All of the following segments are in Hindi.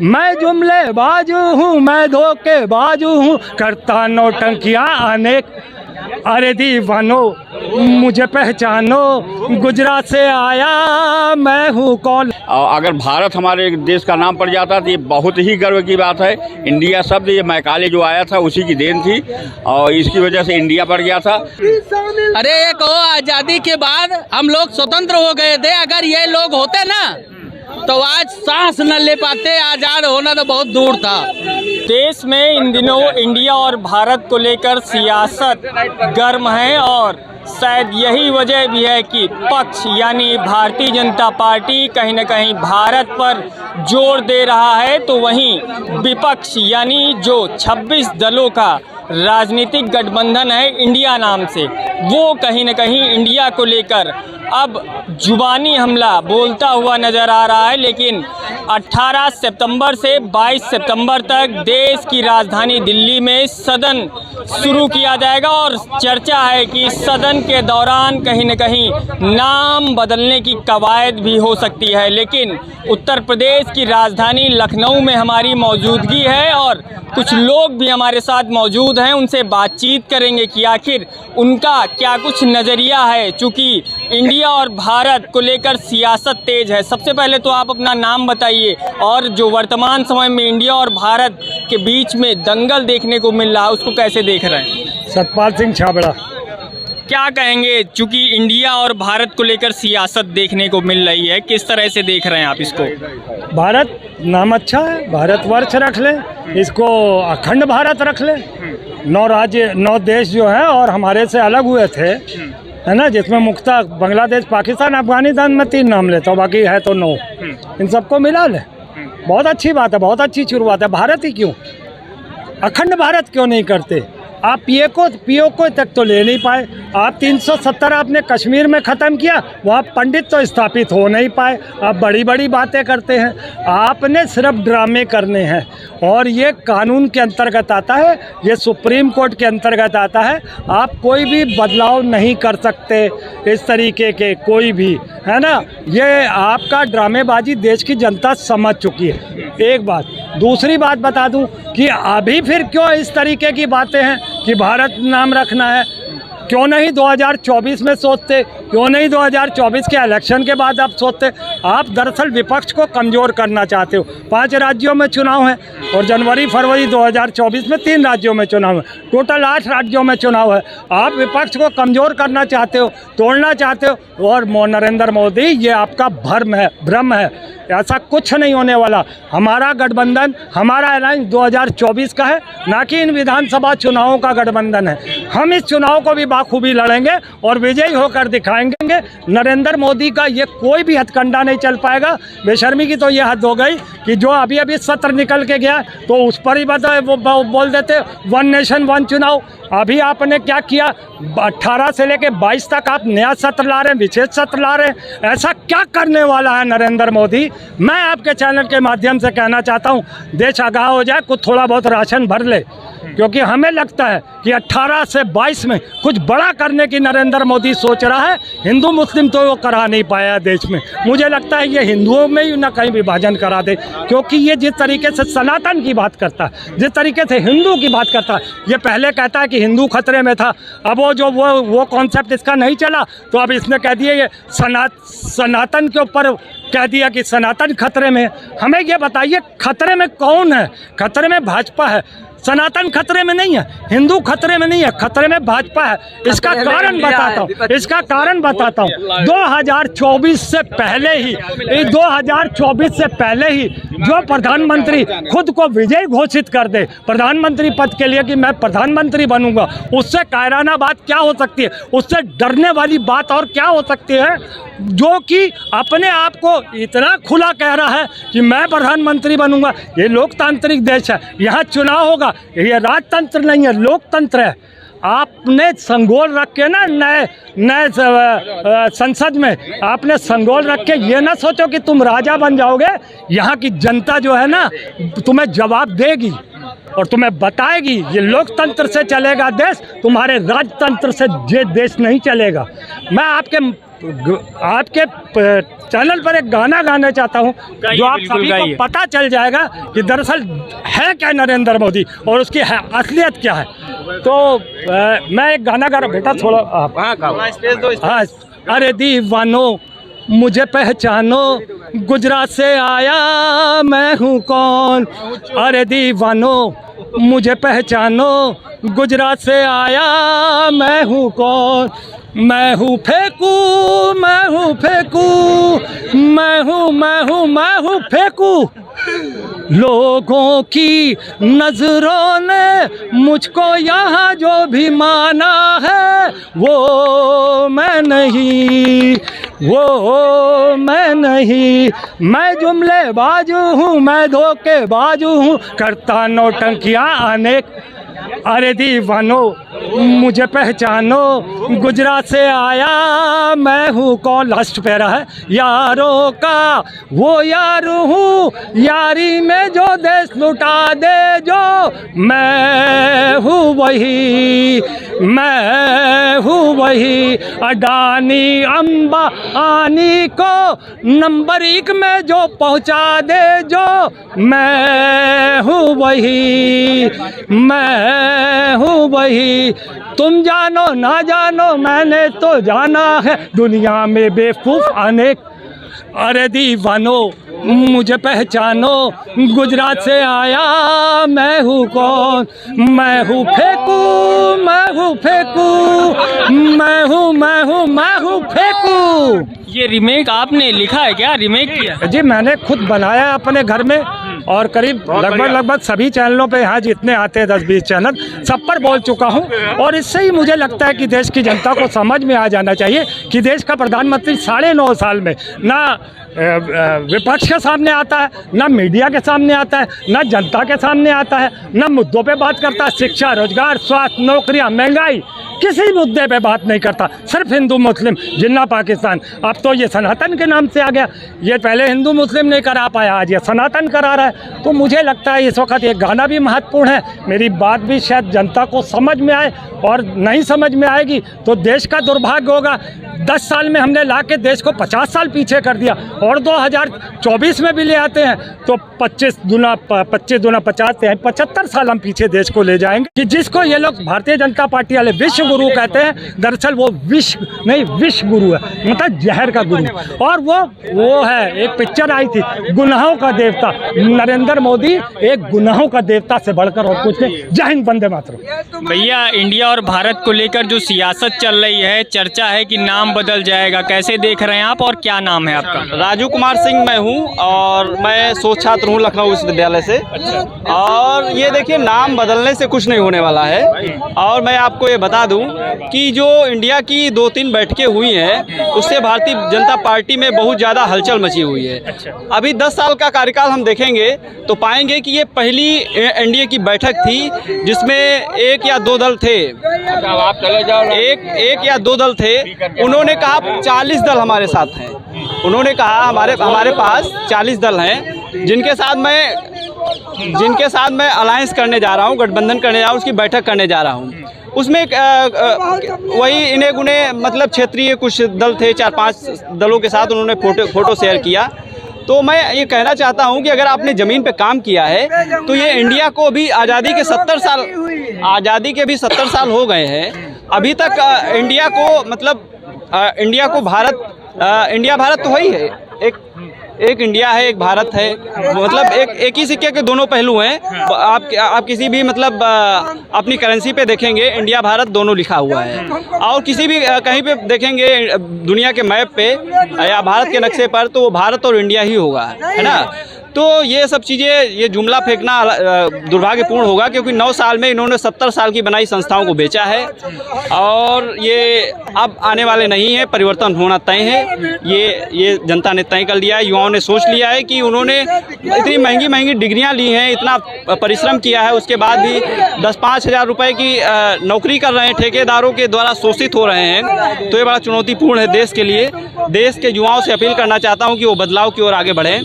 मैं जुमले बाजू हूँ, मैं धोखे बाजू हूँ, करता नौटंकियाँ अनेक। अरे दीवानो मुझे पहचानो, गुजरात से आया मैं हूँ कौन। अगर भारत हमारे देश का नाम पड़ जाता तो ये बहुत ही गर्व की बात है। इंडिया शब्द ये मैकाले जो आया था उसी की देन थी और इसकी वजह से इंडिया पड़ गया था। अरे ये कहो आज़ादी के बाद हम लोग स्वतंत्र हो गए थे, अगर ये लोग होते ना तो आज सांस न ले पाते, आज़ाद होना तो बहुत दूर था। देश में इन दिनों इंडिया और भारत को लेकर सियासत गर्म है और शायद यही वजह भी है कि पक्ष यानी भारतीय जनता पार्टी कहीं न कहीं भारत पर जोर दे रहा है, तो वहीं विपक्ष यानी जो 26 दलों का राजनीतिक गठबंधन है इंडिया नाम से, वो कहीं न कहीं इंडिया को लेकर अब जुबानी हमला बोलता हुआ नज़र आ रहा है। लेकिन 18 सितंबर से 22 सितंबर तक देश की राजधानी दिल्ली में सदन शुरू किया जाएगा और चर्चा है कि सदन के दौरान कहीं न कहीं नाम बदलने की कवायद भी हो सकती है। लेकिन उत्तर प्रदेश की राजधानी लखनऊ में हमारी मौजूदगी है और कुछ लोग भी हमारे साथ मौजूद हैं, उनसे बातचीत करेंगे कि आखिर उनका क्या कुछ नज़रिया है। चूँकि इंडिया और भारत को लेकर सियासत तेज है, सबसे पहले तो आप अपना नाम बताइए और जो वर्तमान समय में इंडिया और भारत के बीच में दंगल देखने को मिल रहा है उसको कैसे देख रहे हैं? सतपाल सिंह छाबड़ा। क्या कहेंगे, चूँकि इंडिया और भारत को लेकर सियासत देखने को मिल रही है, किस तरह से देख रहे हैं आप इसको? भारत नाम अच्छा है, भारतवर्ष रख ले, इसको अखंड भारत रख ले। 9 राज्य 9 देश जो हैं और हमारे से अलग हुए थे, है ना, जिसमें मुख्ता बांग्लादेश, पाकिस्तान, अफगानिस्तान में 3 नाम लेता हूँ, बाकी है तो 9। इन सबको मिला ले, बहुत अच्छी बात है, बहुत अच्छी शुरुआत है। भारत ही क्यों, अखंड भारत क्यों नहीं करते? आप पीओके तक तो ले नहीं पाए। आप 370 आपने कश्मीर में ख़त्म किया, वहाँ पंडित तो स्थापित हो नहीं पाए। आप बड़ी बड़ी बातें करते हैं, आपने सिर्फ ड्रामे करने हैं और ये कानून के अंतर्गत आता है, ये सुप्रीम कोर्ट के अंतर्गत आता है। आप कोई भी बदलाव नहीं कर सकते इस तरीके के, कोई भी, है ना। ये आपका ड्रामेबाजी देश की जनता समझ चुकी है, एक बात। दूसरी बात बता दूं कि अभी फिर क्यों इस तरीके की बातें हैं कि भारत नाम रखना है? क्यों नहीं 2024 में सोचते? क्यों नहीं 2024 के इलेक्शन के बाद आप सोचते? आप दरअसल विपक्ष को कमज़ोर करना चाहते हो। 5 राज्यों में चुनाव है और जनवरी फरवरी 2024 में 3 राज्यों में चुनाव है, टोटल 8 राज्यों में चुनाव है। आप विपक्ष को कमज़ोर करना चाहते हो, तोड़ना चाहते हो। और नरेंद्र मोदी, ये आपका भ्रम है, ऐसा कुछ नहीं होने वाला। हमारा गठबंधन, हमारा अलायंस 2024 का है, ना कि इन विधानसभा चुनावों का गठबंधन है। हम इस चुनाव को भी बाखूबी लड़ेंगे और विजयी होकर दिखाएंगे। नरेंद्र मोदी का ये कोई भी हथकंडा नहीं चल पाएगा। बेशर्मी की तो ये हद हो गई कि जो अभी सत्र निकल के गया तो उस पर ही वो बोल देते 1 नेशन 1 चुनाव। अभी आपने क्या किया? 18 से लेके 22 तक आप नया सत्र ला रहे हैं, विशेष सत्र ला रहे हैं। ऐसा क्या करने वाला है नरेंद्र मोदी? मैं आपके चैनल के माध्यम से कहना चाहता हूं, देश आगाह हो जाए, कुछ थोड़ा बहुत राशन भर ले, क्योंकि हमें लगता है कि 18 से 22 में कुछ बड़ा करने की नरेंद्र मोदी सोच रहा है। हिंदू मुस्लिम तो वो करा नहीं पाया देश में। मुझे लगता है ये हिंदुओं में ही ना कहीं विभाजन करा दे, क्योंकि ये जिस तरीके से सनातन की बात करता है, जिस तरीके से हिंदू की बात करता है, ये पहले कहता है कि हिंदू खतरे में था, अब वो कॉन्सेप्ट इसका नहीं चला तो अब इसने कह दिया ये सनातन के ऊपर कह दिया कि सनातन खतरे में। हमें ये बताइए खतरे में कौन है? खतरे में भाजपा है, सनातन खतरे में नहीं है, हिंदू खतरे में नहीं है, खतरे में भाजपा है। इसका कारण बताता हूँ, 2024 से पहले ही जो प्रधानमंत्री खुद को विजयी घोषित कर दे प्रधानमंत्री पद के लिए कि मैं प्रधानमंत्री बनूंगा, उससे कायराना बात क्या हो सकती है? उससे डरने वाली बात और क्या हो सकती है? जो कि अपने आप को इतना खुला कह रहा है कि मैं प्रधानमंत्री बनूंगा। ये लोकतांत्रिक देश है, यहाँ चुनाव होगा, ये राजतंत्र नहीं है, लोकतंत्र है। आपने संगोल रख के ना नए संसद में आपने संगोल रख के ये ना सोचो कि तुम राजा बन जाओगे। यहाँ की जनता जो है ना तुम्हें जवाब देगी और तुम्हें बताएगी ये लोकतंत्र से चलेगा देश, तुम्हारे राजतंत्र से ये देश नहीं चलेगा। मैं आपके आपके चैनल पर एक गाना गाना चाहता हूँ जो आप बिल्कुल सभी गाइए। को पता चल जाएगा कि दरअसल है क्या नरेंद्र मोदी और उसकी असलियत क्या है। तो मैं एक गाना गा रहा हूँ, बेटा थोड़ा आप। हाँ, अरे दीवानो मुझे पहचानो, गुजरात से आया मैं हूँ कौन। अरे दीवानो मुझे पहचानो, गुजरात से आया मैं हूँ कौन। मैं हूँ फेंकू, मैं हूँ फेंकू, मैं हूँ फेंकू। लोगों की नजरों ने मुझको यहाँ जो भी माना है वो मैं नहीं, वो मैं नहीं। मैं जुमलेबाज हूँ, मैं धोखेबाज हूँ, करता नौटंकियाँ अनेक। अरे दीवानो मुझे पहचानो, गुजरात से आया मैं हूँ कौन। लास्ट पैरा है, यारों का वो यार हूँ, यारी में जो देश लुटा दे जो, मैं हूँ वही, मैं हूँ वही। अडानी अंबानी को नंबर 1 में जो पहुँचा दे जो, मैं हूँ वही, मैं हूँ वही। तुम जानो ना जानो मैंने तो जाना है, दुनिया में बेवकूफ़ अनेक। अरे दीवानो मुझे पहचानो, गुजरात से आया मैं हूँ कौन। मैं हूँ फेंकू, मैं हूँ फेंकू, मैं हूँ फेंकू। ये रीमेक आपने लिखा है क्या, रीमेक किया? जी मैंने खुद बनाया अपने घर में, और करीब लगभग सभी चैनलों पे यहाँ जितने आते हैं 10-20 चैनल सब पर बोल चुका हूँ। और इससे ही मुझे लगता है कि देश की जनता को समझ में आ जाना चाहिए कि देश का प्रधानमंत्री 9.5 साल में ना विपक्ष के सामने आता है, ना मीडिया के सामने आता है, ना जनता के सामने आता है, ना मुद्दों पे बात करता है। शिक्षा, रोजगार, स्वास्थ्य, नौकरियां, महंगाई, किसी मुद्दे पे बात नहीं करता। सिर्फ हिंदू मुस्लिम, जिन्ना पाकिस्तान। अब तो ये सनातन के नाम से आ गया। ये पहले हिंदू मुस्लिम नहीं करा पाया, आज ये सनातन करा रहा है। तो मुझे लगता है इस वक्त ये गाना भी महत्वपूर्ण है, मेरी बात भी शायद जनता को समझ में आए, और नहीं समझ में आएगी तो देश का दुर्भाग्य होगा। 10 साल में हमने ला के देश को 50 साल पीछे कर दिया, और 2024 में भी ले आते हैं तो 25 दूना 50 हैं, 75 साल हम पीछे देश को ले जाएंगे। कि जिसको ये लोग भारतीय जनता पार्टी वाले विश्व गुरु कहते हैं, दरअसल वो विश्व नहीं विश्व गुरु है, मतलब जहर का गुरु। और वो है, एक पिक्चर आई थी गुनाहों का देवता, नरेंद्र मोदी एक गुनाहों का देवता से बढ़कर और कुछ नहीं। जय हिंद, वंदे मातरम। भैया, इंडिया और भारत को लेकर जो सियासत चल रही है, चर्चा है कि नाम बदल जाएगा, कैसे देख रहे हैं आप, और क्या नाम है आपका? राजू कुमार सिंह मैं हूं, और मैं शोध छात्र हूं लखनऊ विश्वविद्यालय से। और ये देखिए, नाम बदलने से कुछ नहीं होने वाला है। और मैं आपको ये बता दूं कि जो इंडिया की 2-3 बैठकें हुई हैं, उससे भारतीय जनता पार्टी में बहुत ज़्यादा हलचल मची हुई है। अभी 10 साल का कार्यकाल हम देखेंगे तो पाएंगे कि ये पहली एनडीए की बैठक थी जिसमें 1 या 2 दल थे, एक या 2 दल थे। उन्होंने कहा 40 दल हमारे साथ हैं। उन्होंने कहा हमारे पास 40 दल हैं जिनके साथ मैं अलायंस करने जा रहा हूँ, गठबंधन करने जा रहा हूँ, उसकी बैठक करने जा रहा हूँ। उसमें वही इन्हें गुने मतलब क्षेत्रीय कुछ दल थे, 4-5 दलों के साथ उन्होंने फोटो शेयर किया। तो मैं ये कहना चाहता हूँ कि अगर आपने ज़मीन पे काम किया है तो ये इंडिया को भी आज़ादी के 70 साल हो गए हैं। अभी तक इंडिया को मतलब इंडिया को इंडिया भारत तो वही है, एक इंडिया है, एक भारत है, मतलब एक ही सिक्के के दोनों पहलू हैं। आप किसी भी मतलब अपनी करेंसी पे देखेंगे इंडिया भारत दोनों लिखा हुआ है, और किसी भी कहीं पे देखेंगे दुनिया के मैप पे या भारत के नक्शे पर तो वो भारत और इंडिया ही होगा, है ना। तो ये सब चीज़ें, ये जुमला फेंकना दुर्भाग्यपूर्ण होगा, क्योंकि 9 साल में इन्होंने 70 साल की बनाई संस्थाओं को बेचा है, और ये अब आने वाले नहीं है, परिवर्तन होना तय है। ये जनता ने तय कर लिया है, युवाओं ने सोच लिया है कि उन्होंने इतनी महंगी डिग्रियां ली हैं, इतना परिश्रम किया है, उसके बाद भी 10-5 हज़ार रुपये की नौकरी कर रहे हैं, ठेकेदारों के द्वारा शोषित हो रहे हैं। तो ये बड़ा चुनौतीपूर्ण है देश के लिए। देश के युवाओं से अपील करना चाहता हूँ कि वो बदलाव की ओर आगे बढ़ें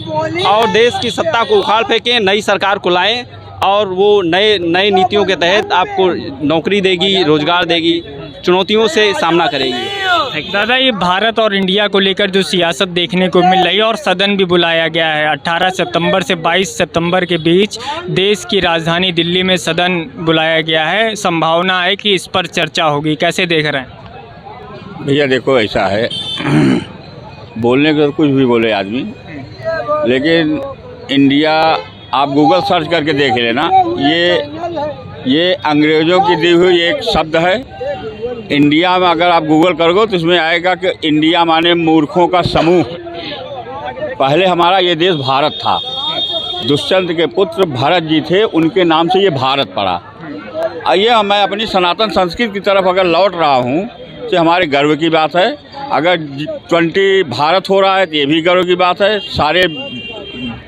और देश की सत्ता को उखाड़ फेंकें, नई सरकार को लाएं, और वो नए नीतियों के तहत आपको नौकरी देगी, रोजगार देगी। चुनौतियों से सामना करेगी। दादा, ये भारत और इंडिया को लेकर जो सियासत देखने को मिल रही है और सदन भी बुलाया गया है 18 सितंबर से 22 सितंबर के बीच देश की राजधानी दिल्ली में सदन बुलाया गया है, संभावना है कि इस पर चर्चा होगी, कैसे देख रहे हैं? भैया देखो, ऐसा है बोलने को तो कुछ भी बोले आदमी, लेकिन इंडिया आप गूगल सर्च करके देख लेना, ये अंग्रेज़ों की दी हुई एक शब्द है। इंडिया में अगर आप गूगल करोगे तो इसमें आएगा कि इंडिया माने मूर्खों का समूह। पहले हमारा ये देश भारत था, दुष्यंत के पुत्र भरत जी थे, उनके नाम से ये भारत पड़ा। आइए, मैं अपनी सनातन संस्कृति की तरफ अगर लौट रहा हूँ तो हमारे गर्व की बात है। अगर 20 भारत हो रहा है तो ये भी गर्व की बात है। सारे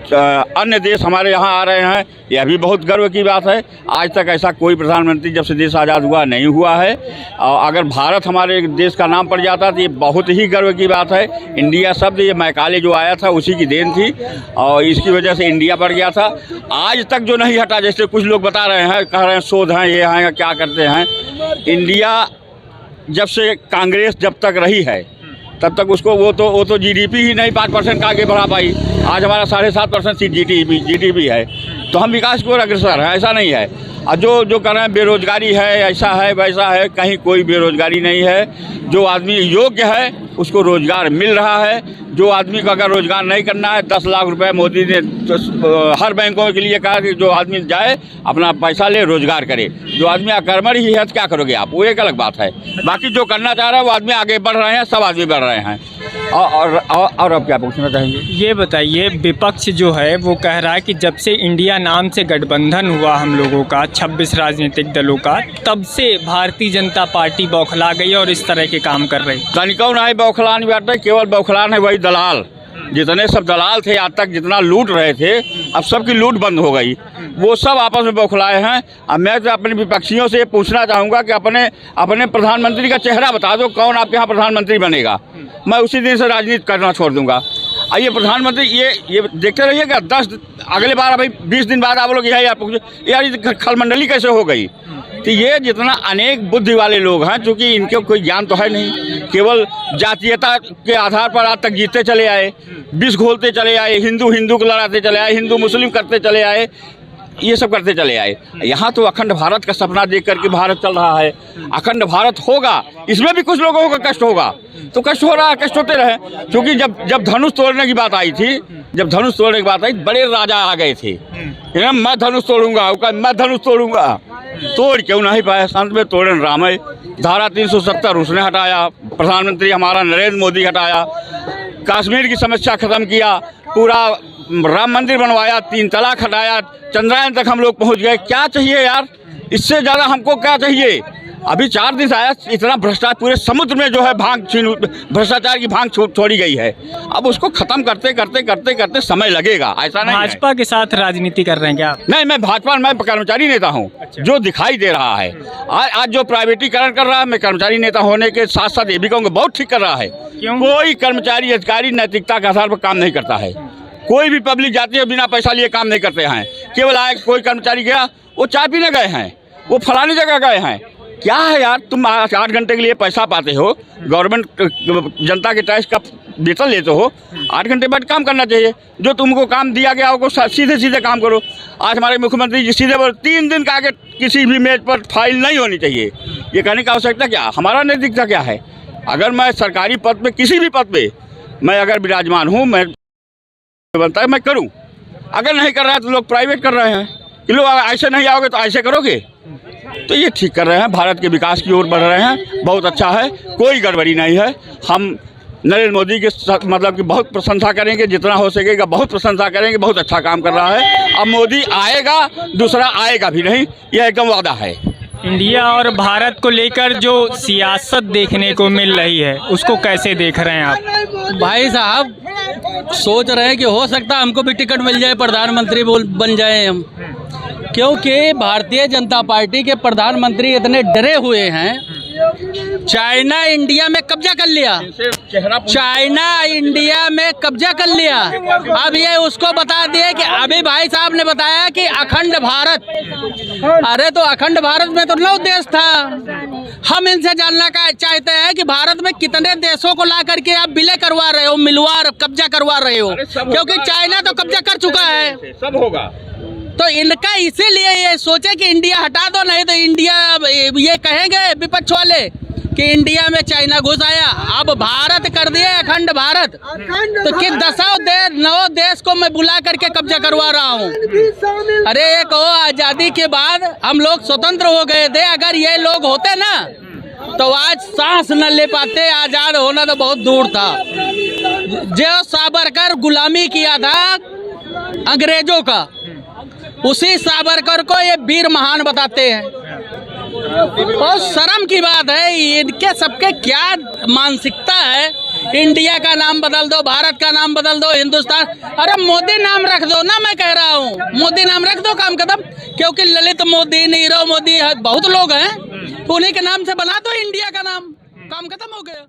अन्य देश हमारे यहाँ आ रहे हैं, यह भी बहुत गर्व की बात है। आज तक ऐसा कोई प्रधानमंत्री जब से देश आज़ाद हुआ नहीं हुआ है। और अगर भारत हमारे देश का नाम पड़ जाता तो ये बहुत ही गर्व की बात है। इंडिया शब्द ये मैकाले जो आया था उसी की देन थी और इसकी वजह से इंडिया पड़ गया था। आज तक जो नहीं हटा, जैसे कुछ लोग बता रहे हैं, कह रहे हैं शोध हैं, ये हैं, क्या करते हैं। इंडिया जब से कांग्रेस जब तक रही है तब तक उसको वो तो जीडीपी ही नहीं 5% का आगे बढ़ा पाई। आज हमारा 7.5% जीडीपी है, तो हम विकास की ओर अग्रसर हैं, ऐसा नहीं है। और जो कर रहे हैं बेरोजगारी है, ऐसा है वैसा है, कहीं कोई बेरोजगारी नहीं है। जो आदमी योग्य है उसको रोजगार मिल रहा है। जो आदमी को अगर रोजगार नहीं करना है, 10 लाख रुपए मोदी ने हर बैंकों के लिए कहा कि जो आदमी जाए अपना पैसा ले, रोजगार करे। जो आदमी अकर्मण ही है तो क्या करोगे आप, वो एक अलग बात है। बाकी जो करना चाह रहा है वो आदमी आगे बढ़ रहे हैं, सब आदमी बढ़ रहे हैं। और अब क्या पूछना चाहेंगे? ये बताइए, विपक्ष जो है वो कह रहा है कि जब से इंडिया नाम से गठबंधन हुआ हम लोगों का 26 राजनीतिक दलों का, तब से भारतीय जनता पार्टी बौखला गई और इस तरह के काम कर रही। तनिको नहीं बौखला नहीं बैठे, केवल बौखला है वही दलाल। जितने सब दलाल थे आज तक, जितना लूट रहे थे, अब सबकी लूट बंद हो गई। वो सब आपस में बौखलाए हैं। अब मैं तो अपने विपक्षियों से पूछना चाहूँगा कि अपने प्रधानमंत्री का चेहरा बता दो, कौन आपके यहाँ प्रधानमंत्री बनेगा। मैं उसी दिन से राजनीति करना छोड़ दूंगा। आइए, प्रधानमंत्री ये देखते रहिएगा, 10 अगले बार भाई 20 दिन बाद आप लोग यही आप यार ये खलमंडली कैसे हो गई। तो ये जितना अनेक बुद्धि वाले लोग हैं, चूँकि इनके कोई ज्ञान तो है नहीं, केवल जातीयता के आधार पर आज तक जीतते चले आए, विष घोलते चले आए, हिंदू को लड़ाते चले आए, हिंदू मुस्लिम करते चले आए, ये सब करते चले आए। यहाँ तो अखंड भारत का सपना देख करके भारत चल रहा है। अखंड भारत होगा, इसमें भी कुछ लोगों का कष्ट होगा, तो कष्ट हो रहा है, कष्ट होते रहे। क्योंकि जब धनुष तोड़ने की बात आई थी, बड़े राजा आ गए थे, मैं धनुष तोड़ूंगा, मैं धनुष तोड़ूंगा, तोड़ क्यों नहीं पाया। संत में तोड़न राम है। धारा 370 उसने हटाया, प्रधानमंत्री हमारा नरेंद्र मोदी हटाया, कश्मीर की समस्या खत्म किया, पूरा राम मंदिर बनवाया, 3 तलाक हटाया, चंद्रयान तक हम लोग पहुंच गए। क्या चाहिए यार, इससे ज़्यादा हमको क्या चाहिए। अभी 4 दिन से आया, इतना भ्रष्टाचार पूरे समुद्र में जो है भ्रष्टाचार की भांग छोड़ी गई है। अब उसको खत्म करते समय लगेगा, ऐसा नहीं। भाजपा के साथ राजनीति कर रहे हैं क्या? नहीं, मैं भाजपा में कर्मचारी नेता हूँ। अच्छा। जो दिखाई दे रहा है आज जो प्राइवेटीकरण कर रहा है, मैं कर्मचारी नेता होने के साथ साथ ये भी कहूँगा बहुत ठीक कर रहा है। क्यों? कोई कर्मचारी अधिकारी नैतिकता के आधार पर काम नहीं करता है। कोई भी पब्लिक जाती है बिना पैसा लिए काम नहीं करते हैं। केवल आए, कोई कर्मचारी गया, वो चाय पीने गए हैं, वो फलानी जगह गए हैं। क्या है यार, तुम 8 घंटे के लिए पैसा पाते हो, गवर्नमेंट जनता के टैक्स का वेतन लेते हो, 8 घंटे बाद काम करना चाहिए। जो तुमको काम दिया गया हो सीधे काम करो। आज हमारे मुख्यमंत्री जी सीधे 3 दिन का आगे किसी भी मेज पर फाइल नहीं होनी चाहिए। ये कहने की आवश्यकता क्या, हमारा नैतिकता क्या है। अगर मैं सरकारी पद पे, किसी भी पद पे मैं अगर विराजमान हूँ, मैं बनता है मैं करूँ। अगर नहीं कर रहा है तो लोग प्राइवेट कर रहे हैं कि लोग ऐसे नहीं आओगे तो ऐसे करोगे। तो ये ठीक कर रहे हैं, भारत के विकास की ओर बढ़ रहे हैं, बहुत अच्छा है, कोई गड़बड़ी नहीं है। हम नरेंद्र मोदी के मतलब कि बहुत प्रशंसा करेंगे, जितना हो सकेगा बहुत प्रशंसा करेंगे, बहुत अच्छा काम कर रहा है। अब मोदी आएगा, दूसरा आएगा भी नहीं, यह एकदम वादा है। इंडिया और भारत को लेकर जो सियासत देखने को मिल रही है उसको कैसे देख रहे हैं आप? भाई साहब, सोच रहे हैं कि हो सकता है हमको भी टिकट मिल जाए, प्रधानमंत्री बन जाए हम, क्योंकि भारतीय जनता पार्टी के प्रधानमंत्री इतने डरे हुए हैं। चाइना इंडिया में कब्जा कर लिया, चेहरा चाइना इंडिया में कब्जा कर लिया। अब ये उसको बता दिए कि अभी भाई साहब ने बताया कि अखंड भारत, अरे तो अखंड भारत में तो 9 देश था। हम इनसे जानना का चाहते हैं कि भारत में कितने देशों को ला करके आप विलय करवा रहे हो, मिलवा कब्जा करवा रहे हो, क्योंकि चाइना तो कब्जा कर चुका है। सब होगा तो इनका इसीलिए ये सोचे कि इंडिया हटा दो, नहीं तो इंडिया ये कहेंगे विपक्ष वाले कि इंडिया में चाइना घुस आया। अब भारत कर दिए अखंड भारत, तो किस 9 देश को मैं बुला करके कब्जा करवा रहा हूँ। अरे ये कहो आजादी के बाद हम लोग स्वतंत्र हो गए थे, अगर ये लोग होते ना तो आज सांस न ले पाते, आजाद होना तो बहुत दूर था। जो सावरकर गुलामी किया था अंग्रेजों का, उसी सावरकर को ये वीर महान बताते हैं। बहुत शर्म की बात है, इनके सबके क्या मानसिकता है। इंडिया का नाम बदल दो, भारत का नाम बदल दो, हिंदुस्तान, अरे मोदी नाम रख दो ना, मैं कह रहा हूँ मोदी नाम रख दो, काम खत्म। क्योंकि ललित मोदी, नीरव मोदी, बहुत लोग हैं, तो उन्हीं के नाम से बना दो इंडिया का नाम, काम खत्म हो गया।